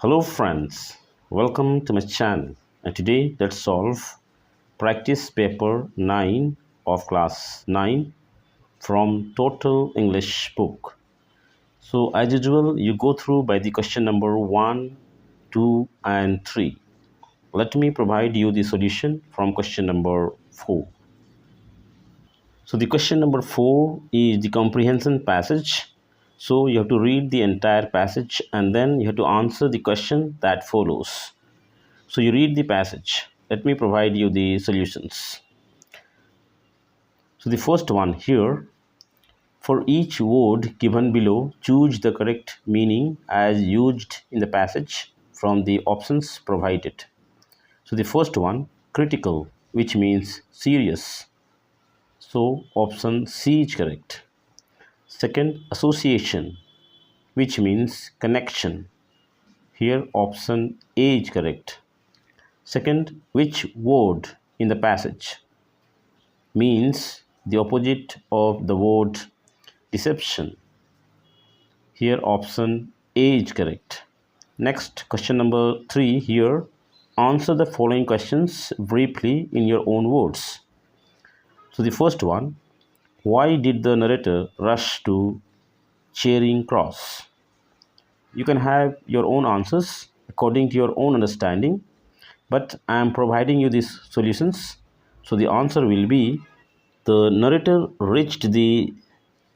Hello friends, welcome to my channel and today let's solve practice paper 9 of class 9 from Total English book. So as usual you go through by the question number 1, 2 and 3. Let me provide you the solution from question number 4. So the question number 4 is the comprehension passage. So you have to read the entire passage and then you have to answer the question that follows. So you read the passage. Let me provide you the solutions. So the first one here, for each word given below, choose the correct meaning as used in the passage from the options provided. So the first one, critical, which means serious. So option C is correct. Second, association, which means connection. Here option A is correct. Second, which word in the passage means the opposite of the word deception. Here option A is correct. Next, question number 3 here. Answer the following questions briefly in your own words. So the first one, why did the narrator rush to Charing Cross? You can have your own answers according to your own understanding, but I am providing you these solutions. So the answer will be the narrator reached the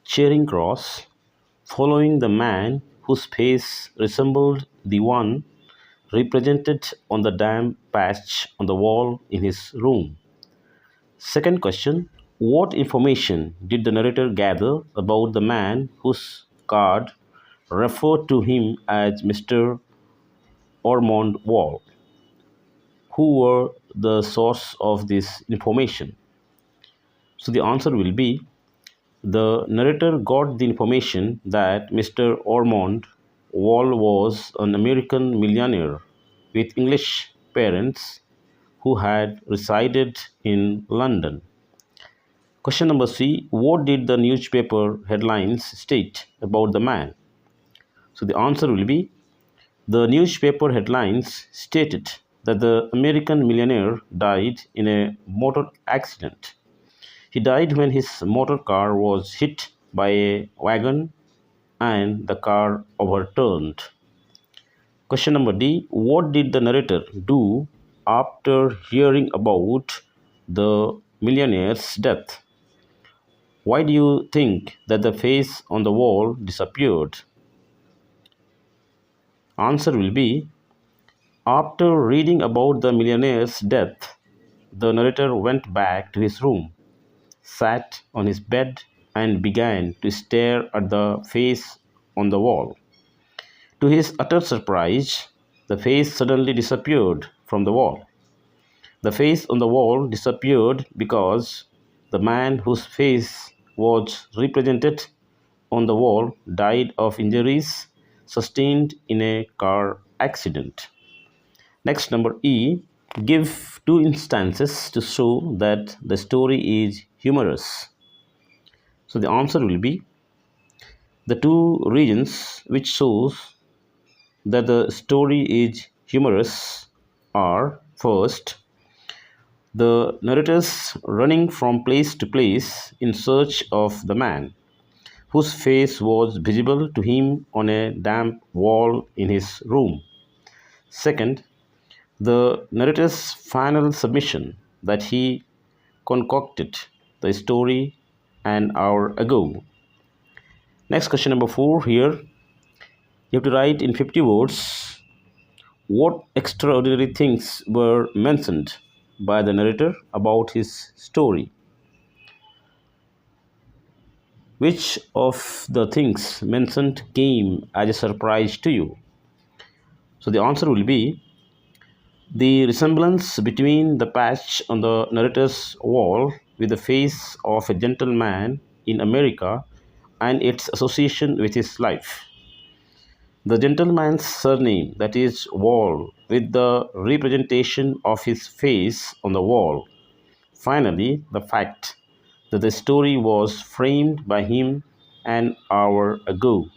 Charing Cross following the man whose face resembled the one represented on the damp patch on the wall in his room. Second question, what information did the narrator gather about the man whose card referred to him as Mr. Ormond Wall? Who were the source of this information? So the answer will be the narrator got the information that Mr. Ormond Wall was an American millionaire with English parents who had resided in London. Question number C, what did the newspaper headlines state about the man? So the answer will be the newspaper headlines stated that the American millionaire died in a motor accident. He died when his motor car was hit by a wagon and the car overturned. Question number D, what did the narrator do after hearing about the millionaire's death? Why do you think that the face on the wall disappeared? Answer will be after reading about the millionaire's death, the narrator went back to his room, sat on his bed, and began to stare at the face on the wall. To his utter surprise, the face suddenly disappeared from the wall. The face on the wall disappeared because the man whose face was represented on the wall died of injuries sustained in a car accident. Next, number E, give two instances to show that the story is humorous. So the answer will be the two regions which shows that the story is humorous are first, the narrators running from place to place in search of the man whose face was visible to him on a damp wall in his room. Second, the narrator's final submission that he concocted the story an hour ago. Next, question number 4 here. You have to write in 50 words what extraordinary things were mentioned by the narrator about his story. Which of the things mentioned came as a surprise to you? So the answer will be the resemblance between the patch on the narrator's wall with the face of a gentleman in America and its association with his life. The gentleman's surname, that is Wall, with the representation of his face on the wall. Finally, the fact that the story was framed by him an hour ago.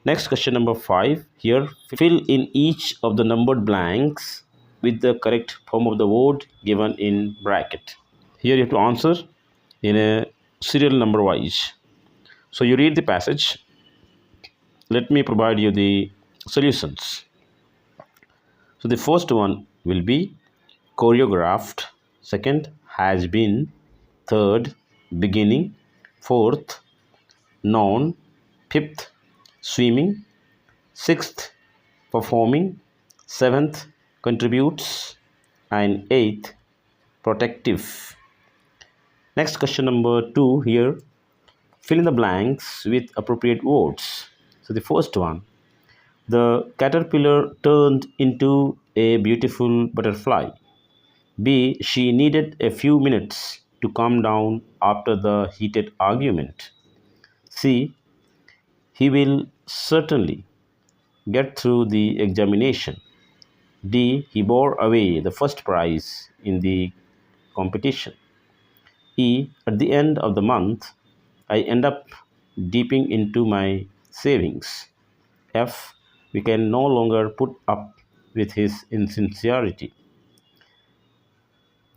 Next, question number 5. Here, fill in each of the numbered blanks with the correct form of the word given in bracket. Here you have to answer in a serial number wise. So you read the passage. Let me provide you the solutions. So the first one will be choreographed, second has been, third beginning, fourth known, fifth swimming, sixth performing, seventh contributes, and eighth protective. Next, question number 2 here, fill in the blanks with appropriate words. So the first one, the caterpillar turned into a beautiful butterfly. B. She needed a few minutes to calm down after the heated argument. C. He will certainly get through the examination. D. He bore away the first prize in the competition. E. At the end of the month, I end up dipping into my savings. F. We can no longer put up with his insincerity.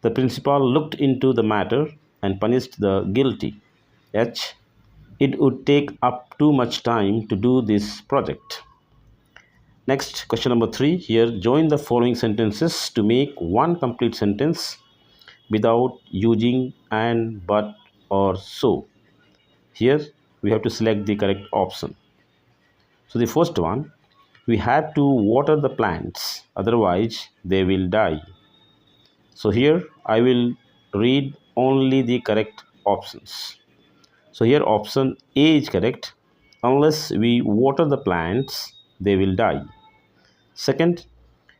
The principal looked into the matter and punished the guilty. H. It would take up too much time to do this project. Next, question number 3. Here, join the following sentences to make one complete sentence without using and, but, or so. Here, we have to select the correct option. So, the first one, we have to water the plants, otherwise, they will die. So, here I will read only the correct options. So, here option A is correct. Unless we water the plants, they will die. Second,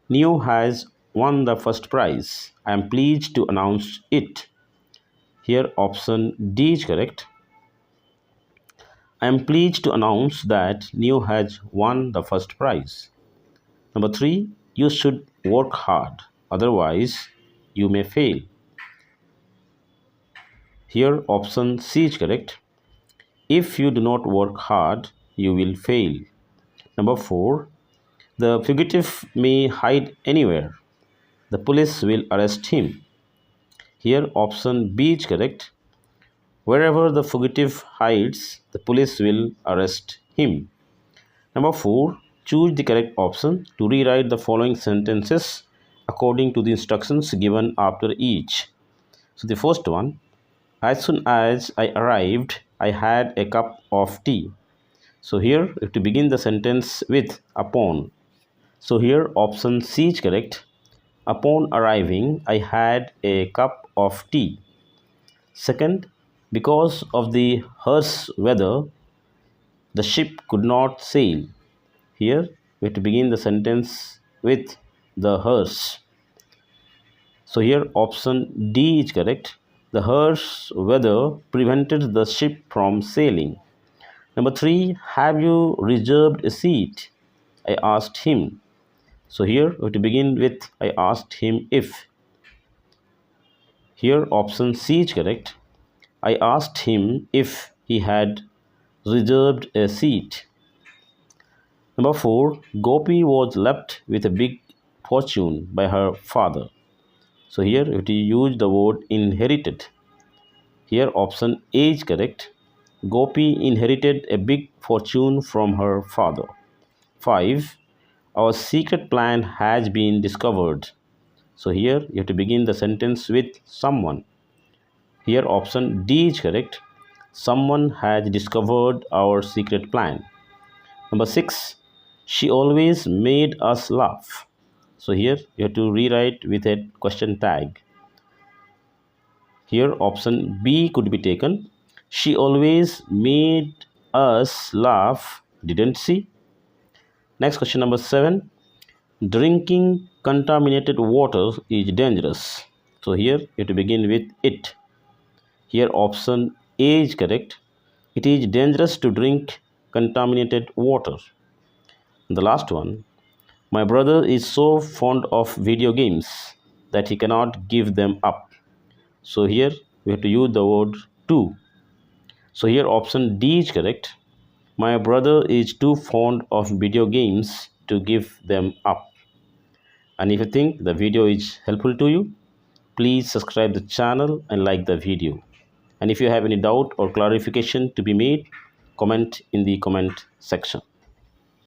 Neo has won the first prize. I am pleased to announce it. Here option D is correct. I am pleased to announce that Neo has won the first prize. Number 3, you should work hard, otherwise you may fail. Here option C is correct. If you do not work hard, you will fail. Number 4, the fugitive may hide anywhere. The police will arrest him. Here option B is correct. Wherever the fugitive hides, the police will arrest him. Number 4, choose the correct option to rewrite the following sentences according to the instructions given after each. So the first one, as soon as I arrived, I had a cup of tea. So here you have to begin the sentence with upon. So here option C is correct. Upon arriving, I had a cup of tea. Second, because of the harsh weather, the ship could not sail. Here we have to begin the sentence with the harsh. So here option D is correct. The harsh weather prevented the ship from sailing. Number 3, have you reserved a seat? I asked him. So here we have to begin with I asked him if. Here option C is correct. I asked him if he had reserved a seat. Number 4, Gopi was left with a big fortune by her father. So here you have to use the word inherited. Here option A is correct. Gopi inherited a big fortune from her father. 5, our secret plan has been discovered. So here you have to begin the sentence with someone. Here option D is correct. Someone has discovered our secret plan. Number 6, she always made us laugh. So here you have to rewrite with a question tag. Here option B could be taken. She always made us laugh, didn't she? Next, question number 7. Drinking contaminated water is dangerous. So here you have to begin with it. Here option A is correct. It is dangerous to drink contaminated water. And the last one. My brother is so fond of video games that he cannot give them up. So here we have to use the word to. So here option D is correct. My brother is too fond of video games to give them up. And if you think the video is helpful to you, please subscribe the channel and like the video. And if you have any doubt or clarification to be made, comment in the comment section.